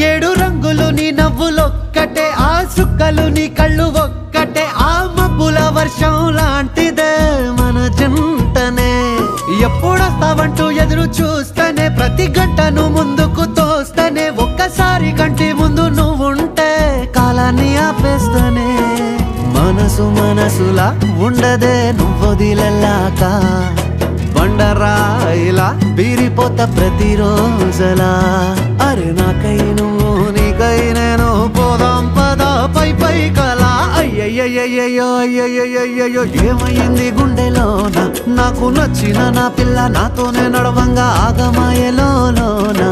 ఏడు రంగులు నీ నవ్వులొక్కటే, ఆ సుక్కలు నీ కళ్ళు ఒక్కటే, ఆ మబ్బుల వర్షం లాంటిదే మన జంటనే. ఎప్పుడొస్తావంటూ ఎదురు చూస్తేనే, ప్రతి గంటను ముందుకు తోస్తేనే, ఒక్కసారి కంటి ముందు నువ్వుంటే కాలాన్ని ఆపేస్తేనే. మనసు మనసులా ఉండదే నువ్వొదిలెళ్ళాక, బండరాయిలా బీరిపోత ప్రతిరోజలా. అరే నాకై నువ్వు నీకై నేను, పోదాం పదా పై పై కలా. అయ్యయ్యయ్యో అయ్యయ్యయ్యో ఏమైంది గుండెలోన, నాకు నచ్చిన నా పిల్ల నాతోనే నడవంగా ఆగమాయలోనా.